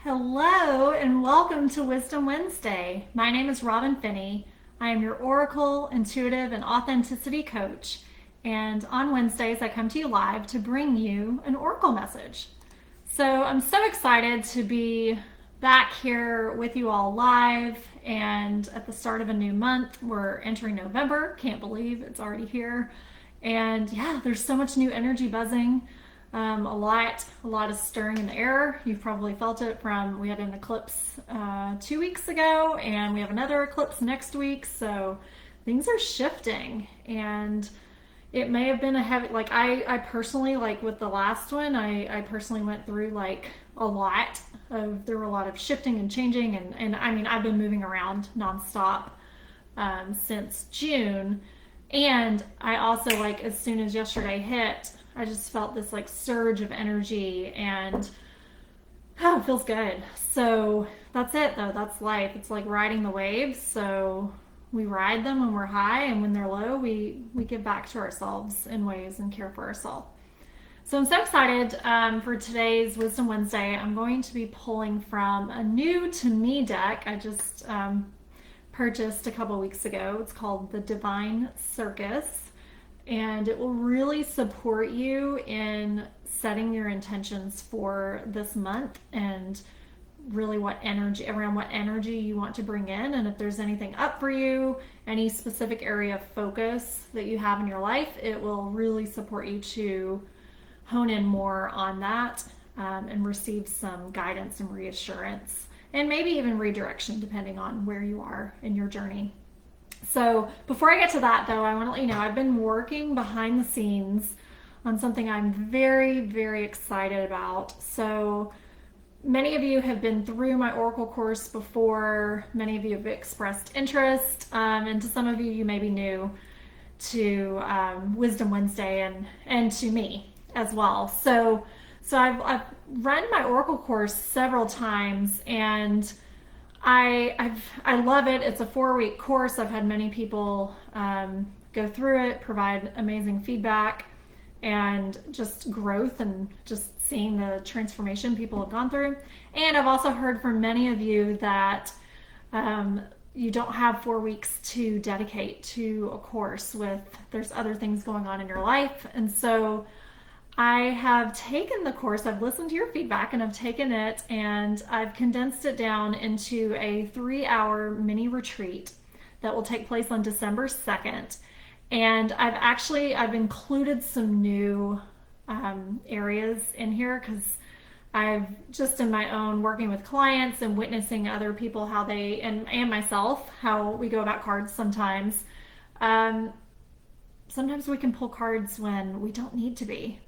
Hello and welcome to Wisdom Wednesday. My name is Robin Finney. I am your Oracle, Intuitive, and Authenticity Coach. And on Wednesdays, I come to you live to bring you an Oracle message. So I'm so excited to be back here with you all live and at the start of a new month. We're entering November. Can't believe it's already here. And yeah, there's so much new energy buzzing. A lot of stirring in the air. You've probably felt it from, we had an eclipse 2 weeks ago, and we have another eclipse next week. So things are shifting, and it may have been a heavy, like I personally, like with the last one, I personally went through like a lot there were a lot of shifting and changing. And I mean, I've been moving around nonstop since June. And I also, like, as soon as yesterday hit, I just felt this like surge of energy, and oh, it feels good. So that's it though. That's life. It's like riding the waves. So we ride them when we're high, and when they're low, we give back to ourselves in ways and care for ourselves. So I'm so excited for today's Wisdom Wednesday. I'm going to be pulling from a new to me deck I just purchased a couple weeks ago. It's called the Divine Circus, and it will really support you in setting your intentions for this month, and really what energy you want to bring in. And if there's anything up for you, any specific area of focus that you have in your life, it will really support you to hone in more on that, and receive some guidance and reassurance, and maybe even redirection depending on where you are in your journey. So before I get to that though, I want to let you know I've been working behind the scenes on something I'm very, very excited about. So many of you have been through my Oracle course before. Many of you have expressed interest, and to some of you, you may be new to Wisdom Wednesday and to me as well. So I've run my Oracle course several times, and I love it. It's a 4-week course. I've had many people go through it, provide amazing feedback, and just growth, and just seeing the transformation people have gone through. And I've also heard from many of you that you don't have 4 weeks to dedicate to a course there's other things going on in your life. And so I have taken the course, I've listened to your feedback, and I've taken it and I've condensed it down into a 3-hour mini retreat that will take place on December 2nd. And I've included some new areas in here, because I've just, in my own working with clients and witnessing other people how they, and myself, how we go about cards sometimes. Sometimes we can pull cards when we don't need to be.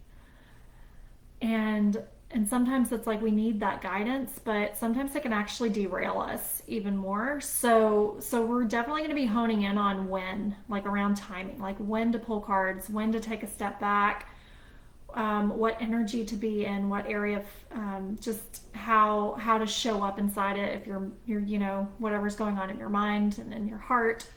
And sometimes it's like we need that guidance, but sometimes it can actually derail us even more. So we're definitely going to be honing in on when, like around timing, like when to pull cards, when to take a step back, what energy to be in, what area of just how to show up inside it if you're whatever's going on in your mind and in your heart.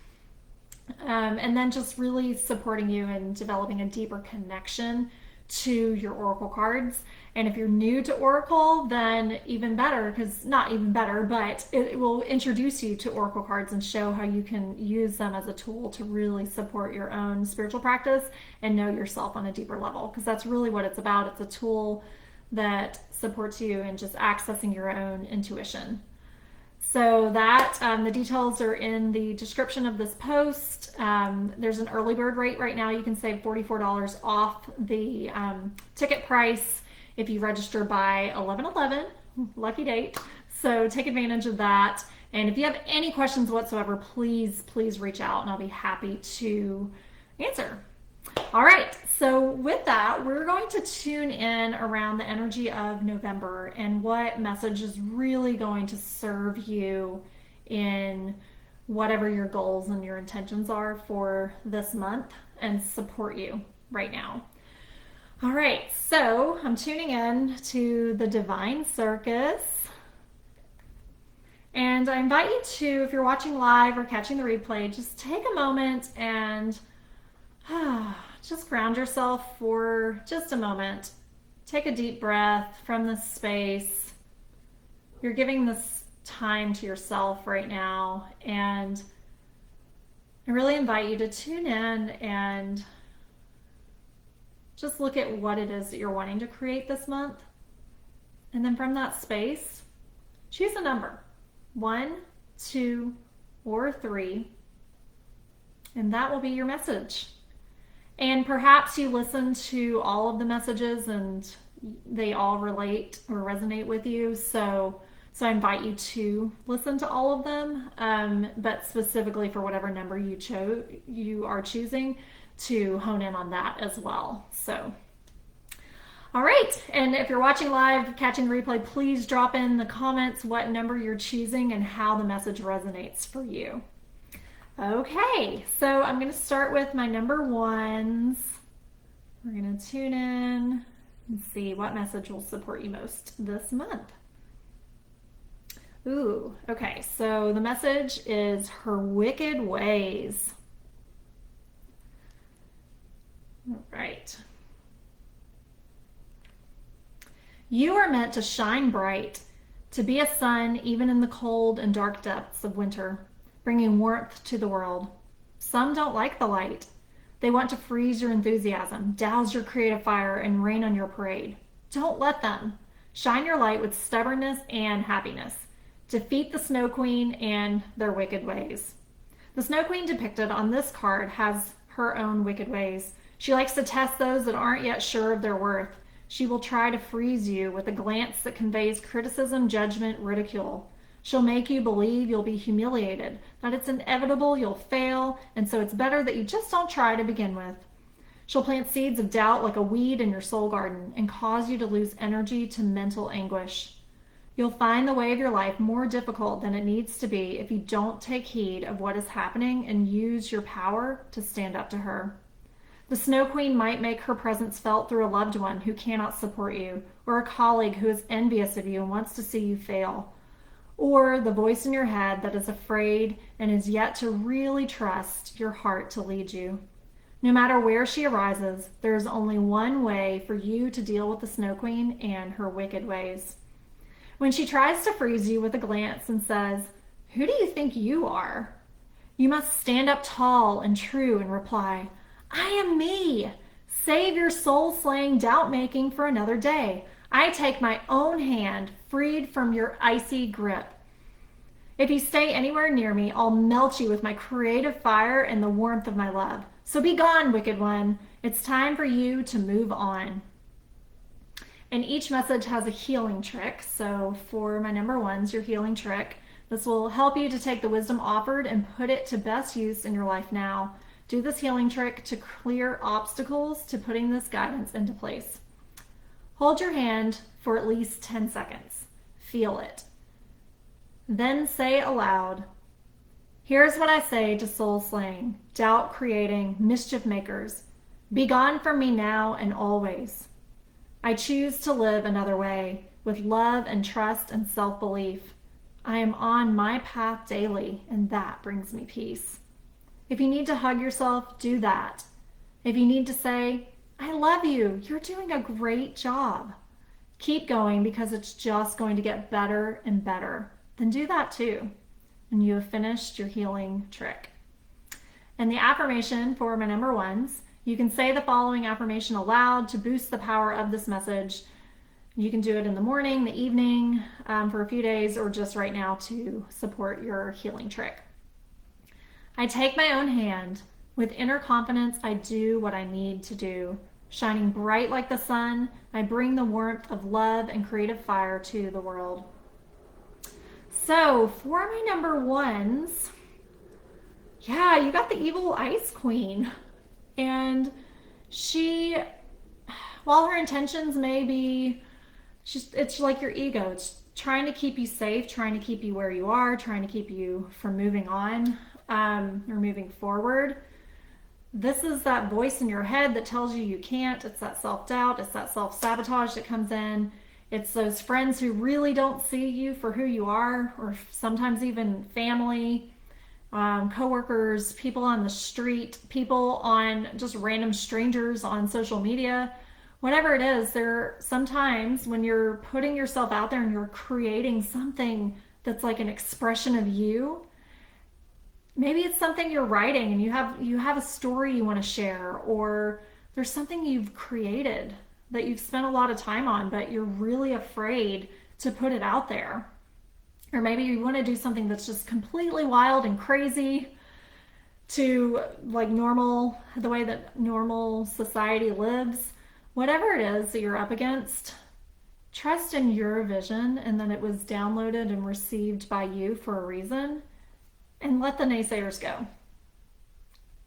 And then just really supporting you in developing a deeper connection to your Oracle cards. And if you're new to Oracle, then even better, because not even better, but it will introduce you to Oracle cards and show how you can use them as a tool to really support your own spiritual practice and know yourself on a deeper level, because that's really what it's about. It's a tool that supports you in just accessing your own intuition. So that the details are in the description of this post. There's an early bird rate right now. You can save $44 off the ticket price if you register by 11/11, lucky date. So take advantage of that. And if you have any questions whatsoever, please reach out, and I'll be happy to answer. All right, so with that, we're going to tune in around the energy of November and what message is really going to serve you in whatever your goals and your intentions are for this month and support you right now. All right, so I'm tuning in to the Divine Circus. And I invite you to, if you're watching live or catching the replay, just take a moment and just ground yourself for just a moment. Take a deep breath from this space. you're giving this time to yourself right now, and I really invite you to tune in and just look at what it is that you're wanting to create this month. And then from that space, choose a number, 1, 2, or 3, and that will be your message. And perhaps you listen to all of the messages and they all relate or resonate with you. So I invite you to listen to all of them, but specifically for whatever number you are choosing, to hone in on that as well. So, all right. And if you're watching live, catching the replay, please drop in the comments what number you're choosing and how the message resonates for you. Okay, so I'm going to start with my number ones. We're going to tune in and see what message will support you most this month. Ooh, okay, so the message is her wicked ways. All right. You are meant to shine bright, to be a sun even in the cold and dark depths of winter, bringing warmth to the world. Some don't like the light. They want to freeze your enthusiasm, douse your creative fire, and rain on your parade. Don't let them. Shine your light with stubbornness and happiness. Defeat the Snow Queen and their wicked ways. The Snow Queen depicted on this card has her own wicked ways. She likes to test those that aren't yet sure of their worth. She will try to freeze you with a glance that conveys criticism, judgment, ridicule. She'll make you believe you'll be humiliated, that it's inevitable you'll fail, and so it's better that you just don't try to begin with. She'll plant seeds of doubt like a weed in your soul garden and cause you to lose energy to mental anguish. You'll find the way of your life more difficult than it needs to be if you don't take heed of what is happening and use your power to stand up to her. The Snow Queen might make her presence felt through a loved one who cannot support you, or a colleague who is envious of you and wants to see you fail, or the voice in your head that is afraid and is yet to really trust your heart to lead you. No matter where she arises, there is only one way for you to deal with the Snow Queen and her wicked ways. When she tries to freeze you with a glance and says, "Who do you think you are?" you must stand up tall and true and reply, "I am me. Save your soul-slaying doubt-making for another day. I take my own hand, freed from your icy grip. If you stay anywhere near me, I'll melt you with my creative fire and the warmth of my love. So be gone, wicked one. It's time for you to move on." And each message has a healing trick. So for my number ones, your healing trick, this will help you to take the wisdom offered and put it to best use in your life now. Do this healing trick to clear obstacles to putting this guidance into place. Hold your hand for at least 10 seconds. Feel it. Then say aloud, "Here's what I say to soul-slaying, doubt-creating, mischief makers. Be gone from me now and always. I choose to live another way, with love and trust and self-belief. I am on my path daily, and that brings me peace." If you need to hug yourself, do that. If you need to say, "I love you, you're doing a great job," keep going because it's just going to get better and better, then do that too. And you have finished your healing trick. And the affirmation for my number ones, you can say the following affirmation aloud to boost the power of this message. You can do it in the morning, the evening, for a few days, or just right now to support your healing trick. I take my own hand. With inner confidence, I do what I need to do. Shining bright like the sun, I bring the warmth of love and creative fire to the world. So for my number ones, yeah, you got the evil Ice Queen. And she, while her intentions may be, it's like your ego. It's trying to keep you safe, trying to keep you where you are, trying to keep you from moving on or moving forward. This is that voice in your head that tells you you can't. It's that self-doubt. It's that self-sabotage that comes in. It's those friends who really don't see you for who you are, or sometimes even family, coworkers, people on the street, people on just random strangers on social media. whatever it is, there sometimes when you're putting yourself out there and you're creating something that's like an expression of you, maybe it's something you're writing and you have a story you want to share, or there's something you've created that you've spent a lot of time on, but you're really afraid to put it out there. Or maybe you want to do something that's just completely wild and crazy to like normal, the way that normal society lives. Whatever it is that you're up against, trust in your vision and that it was downloaded and received by you for a reason, and let the naysayers go.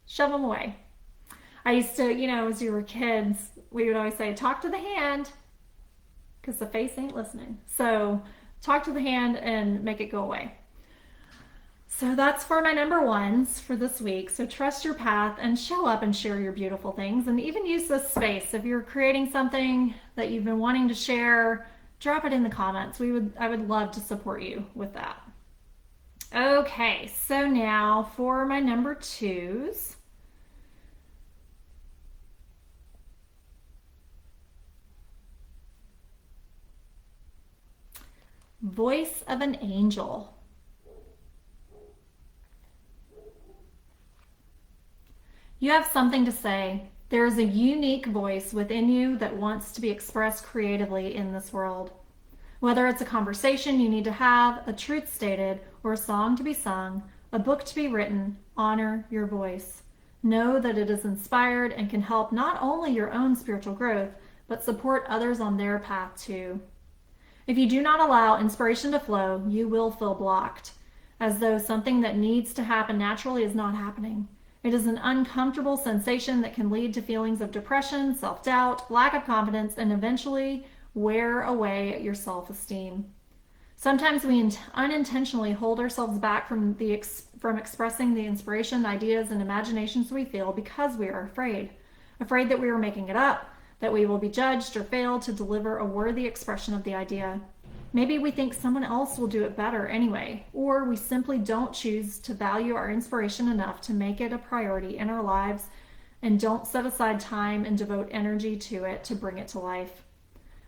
Shove them away. I used to, as you were kids, we would always say, talk to the hand, because the face ain't listening. So talk to the hand and make it go away. So that's for my number ones for this week. So trust your path and show up and share your beautiful things, and even use this space. If you're creating something that you've been wanting to share, drop it in the comments. I would love to support you with that. Okay, so now for my number twos. Voice of an angel. You have something to say. There is a unique voice within you that wants to be expressed creatively in this world. Whether it's a conversation you need to have, a truth stated, or a song to be sung, a book to be written, honor your voice. Know that it is inspired and can help not only your own spiritual growth, but support others on their path too. If you do not allow inspiration to flow, you will feel blocked, as though something that needs to happen naturally is not happening. It is an uncomfortable sensation that can lead to feelings of depression, self-doubt, lack of confidence, and eventually wear away at your self-esteem. Sometimes we unintentionally hold ourselves back from expressing the inspiration, ideas, and imaginations we feel because we are afraid that we are making it up, that we will be judged or fail to deliver a worthy expression of the idea. Maybe we think someone else will do it better anyway, or we simply don't choose to value our inspiration enough to make it a priority in our lives and don't set aside time and devote energy to it to bring it to life.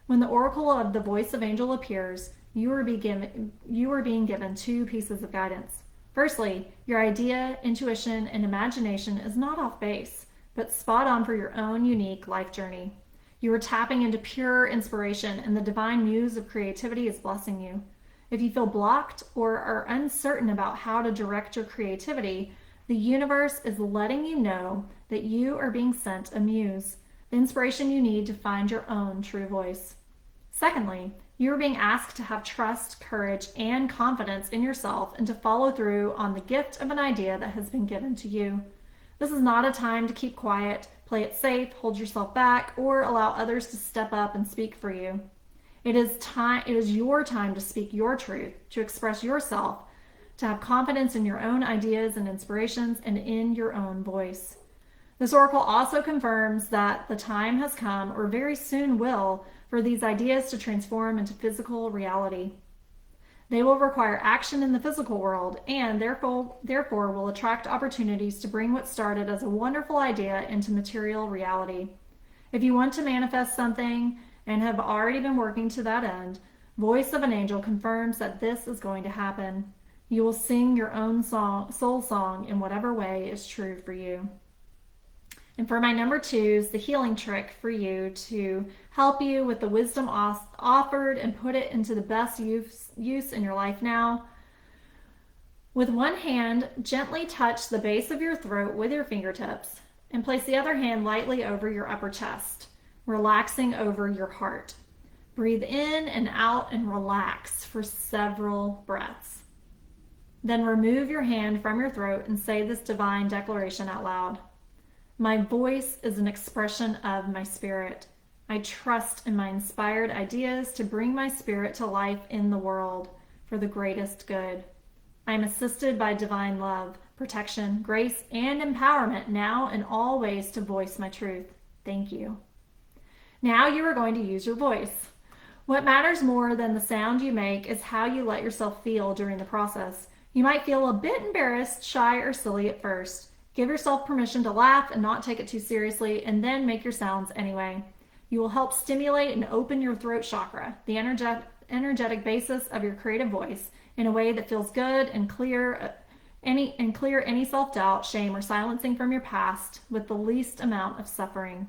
When the oracle of the voice of angel appears, you are being given two pieces of guidance. Firstly, your idea, intuition, and imagination is not off base, but spot on for your own unique life journey. You are tapping into pure inspiration, and the divine muse of creativity is blessing you. If you feel blocked or are uncertain about how to direct your creativity, the universe is letting you know that you are being sent a muse, the inspiration you need to find your own true voice. Secondly, you are being asked to have trust, courage, and confidence in yourself and to follow through on the gift of an idea that has been given to you. This is not a time to keep quiet, play it safe, hold yourself back, or allow others to step up and speak for you. It is your time to speak your truth, to express yourself, to have confidence in your own ideas and inspirations and in your own voice. This oracle also confirms that the time has come, or very soon will, for these ideas to transform into physical reality. They will require action in the physical world and therefore will attract opportunities to bring what started as a wonderful idea into material reality. If you want to manifest something and have already been working to that end, Voice of an Angel confirms that this is going to happen. You will sing your own soul song in whatever way is true for you. And for my number twos, the healing trick for you to help you with the wisdom offered and put it into the best use in your life now. With one hand, gently touch the base of your throat with your fingertips and place the other hand lightly over your upper chest, relaxing over your heart. Breathe in and out and relax for several breaths. Then remove your hand from your throat and say this divine declaration out loud. My voice is an expression of my spirit. I trust in my inspired ideas to bring my spirit to life in the world for the greatest good. I am assisted by divine love, protection, grace, and empowerment now in all ways to voice my truth. Thank you. Now you are going to use your voice. What matters more than the sound you make is how you let yourself feel during the process. You might feel a bit embarrassed, shy, or silly at first. Give yourself permission to laugh and not take it too seriously, and then make your sounds anyway. You will help stimulate and open your throat chakra, the energetic basis of your creative voice, in a way that feels good and clear any self-doubt, shame, or silencing from your past with the least amount of suffering.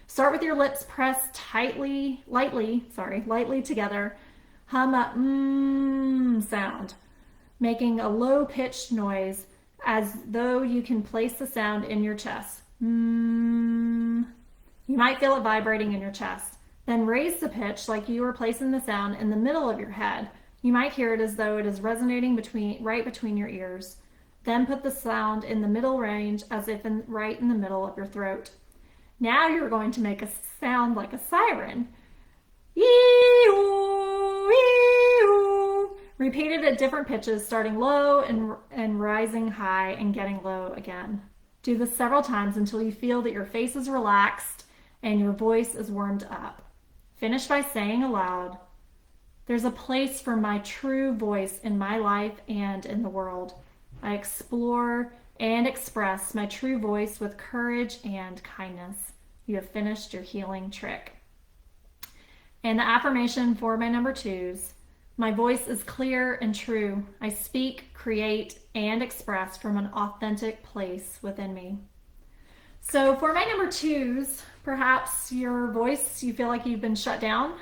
Start with your lips pressed lightly together. Hum a sound, making a low-pitched noise as though you can place the sound in your chest. You might feel it vibrating in your chest. Then raise the pitch like you are placing the sound in the middle of your head. You might hear it as though it is resonating right between your ears. Then put the sound in the middle range as if right in the middle of your throat. Now you're going to make a sound like a siren. Ee-oo, ee-oo. Repeated at different pitches, starting low and rising high and getting low again. Do this several times until you feel that your face is relaxed and your voice is warmed up. Finish by saying aloud, "There's a place for my true voice in my life and in the world. I explore and express my true voice with courage and kindness." You have finished your healing trick. And the affirmation for my number 2s: my voice is clear and true. I speak, create, and express from an authentic place within me. So for my number 2s, perhaps your voice, you feel like you've been shut down,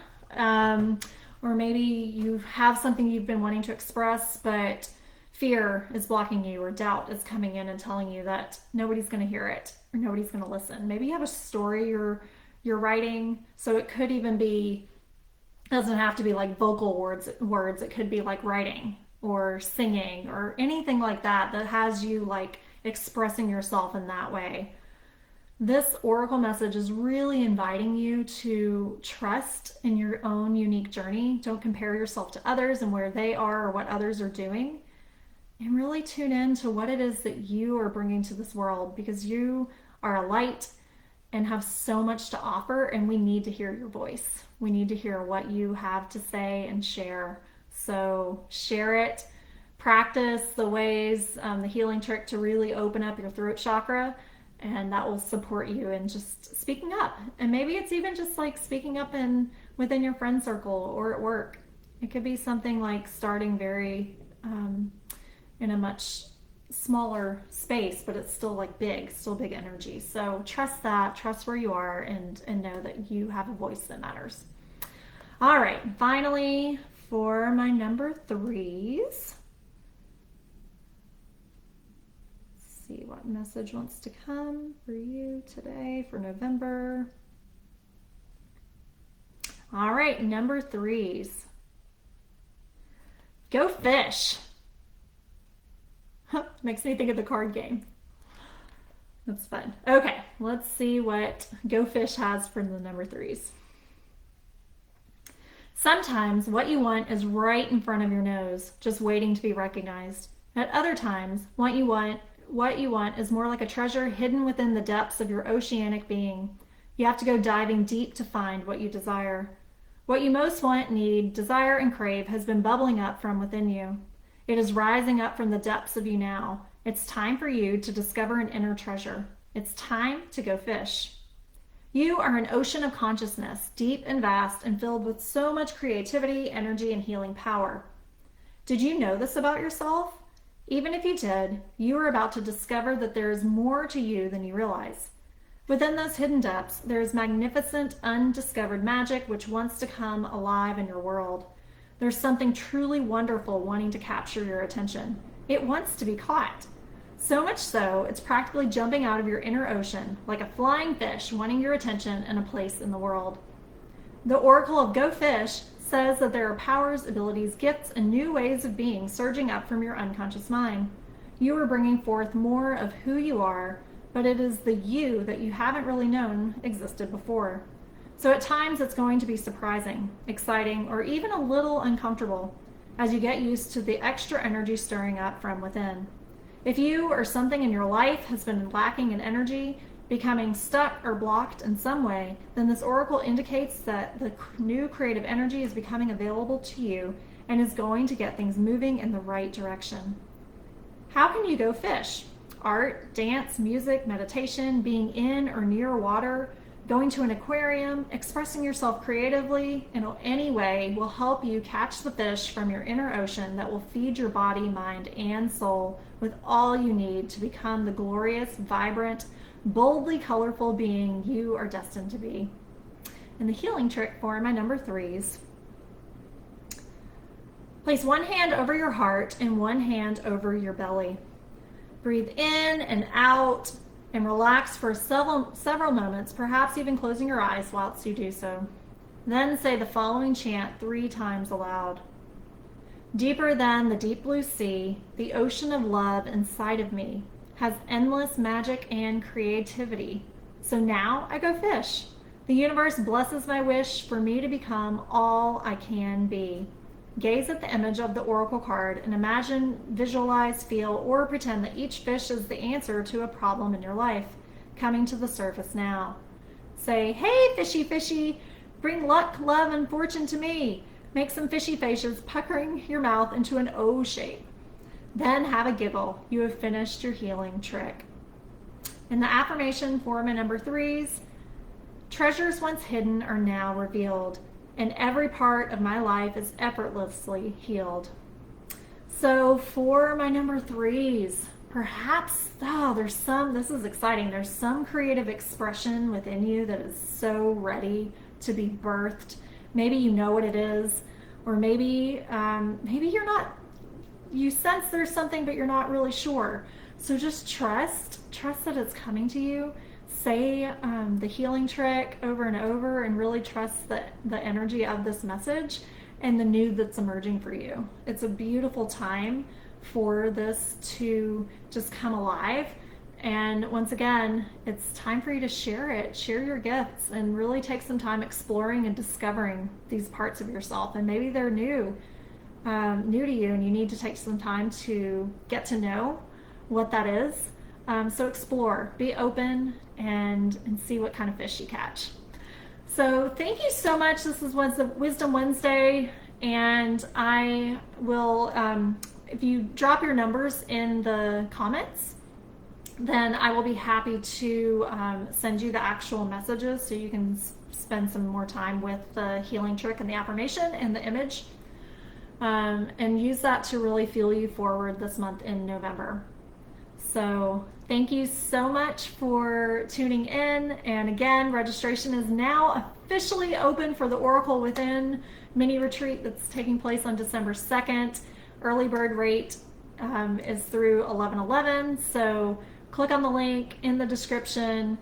or maybe you have something you've been wanting to express, but fear is blocking you, or doubt is coming in and telling you that nobody's going to hear it or nobody's going to listen. Maybe you have a story you're writing, so it could even be, doesn't have to be like vocal words. It could be like writing or singing or anything like that has you like expressing yourself in that way. This oracle message is really inviting you to trust in your own unique journey. Don't compare yourself to others and where they are or what others are doing. And really tune in to what it is that you are bringing to this world, because you are a light and have so much to offer, and we need to hear your voice. We need to hear what you have to say and share. So share it, practice the ways, the healing trick to really open up your throat chakra, and that will support you in just speaking up. And maybe it's even just like speaking up within your friend circle or at work. It could be something like starting very in a much smaller space, but it's still like still big energy. So trust that, trust where you are, and know that you have a voice that matters. All right, finally, for my number 3s, let's see what message wants to come for you today for November. All right, number 3s. Go fish. Makes me think of the card game. That's fun. Okay, let's see what Go Fish has for the number 3s. Sometimes what you want is right in front of your nose, just waiting to be recognized. At other times, what you want is more like a treasure hidden within the depths of your oceanic being. You have to go diving deep to find what you desire. What you most want, need, desire, and crave has been bubbling up from within you. It is rising up from the depths of you now. It's time for you to discover an inner treasure. It's time to go fish. You are an ocean of consciousness, deep and vast and filled with so much creativity, energy, and healing power. Did you know this about yourself? Even if you did, you are about to discover that there is more to you than you realize. Within those hidden depths, there is magnificent, undiscovered magic which wants to come alive in your world. There's something truly wonderful wanting to capture your attention. It wants to be caught. So much so, it's practically jumping out of your inner ocean, like a flying fish wanting your attention and a place in the world. The Oracle of Go Fish says that there are powers, abilities, gifts, and new ways of being surging up from your unconscious mind. You are bringing forth more of who you are, but it is the you that you haven't really known existed before. So at times it's going to be surprising, exciting, or even a little uncomfortable as you get used to the extra energy stirring up from within. If you or something in your life has been lacking in energy, becoming stuck or blocked in some way, then this oracle indicates that the new creative energy is becoming available to you and is going to get things moving in the right direction. How can you go fish? Art, dance, music, meditation, being in or near water, Going to an aquarium, expressing yourself creatively in any way will help you catch the fish from your inner ocean that will feed your body, mind, and soul with all you need to become the glorious, vibrant, boldly colorful being you are destined to be. And the healing trick for my number 3s. Place one hand over your heart and one hand over your belly. Breathe in and out and relax for several moments, perhaps even closing your eyes whilst you do so. Then say the following chant 3 times aloud. Deeper than the deep blue sea, the ocean of love inside of me has endless magic and creativity. So now I go fish. The universe blesses my wish for me to become all I can be. Gaze at the image of the oracle card and imagine, visualize, feel, or pretend that each fish is the answer to a problem in your life, coming to the surface now. Say, hey, fishy, fishy, bring luck, love, and fortune to me. Make some fishy faces, puckering your mouth into an O shape. Then have a giggle. You have finished your healing trick. And the affirmation for my number 3s, treasures once hidden are now revealed, and every part of my life is effortlessly healed. So for my number 3s, perhaps, this is exciting. There's some creative expression within you that is so ready to be birthed. Maybe you know what it is, or maybe you're not, you sense there's something, but you're not really sure. So just trust that it's coming to you. Say the healing trick over and over and really trust the energy of this message and the new that's emerging for you. It's a beautiful time for this to just come alive. And once again, it's time for you to share it, share your gifts, and really take some time exploring and discovering these parts of yourself. And maybe they're new to you, and you need to take some time to get to know what that is. So explore, be open, and see what kind of fish you catch. So thank you so much. This was Wisdom Wednesday, and I will, if you drop your numbers in the comments, then I will be happy to send you the actual messages so you can spend some more time with the healing trick and the affirmation and the image, and use that to really fuel you forward this month in November. So thank you so much for tuning in. And again, registration is now officially open for the Oracle Within mini retreat that's taking place on December 2nd. Early bird rate is through 11/11. So click on the link in the description,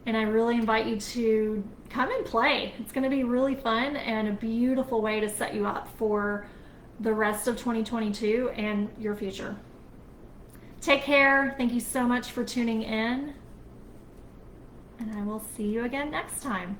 and I really invite you to come and play. It's going to be really fun and a beautiful way to set you up for the rest of 2022 and your future. Take care. Thank you so much for tuning in, and I will see you again next time.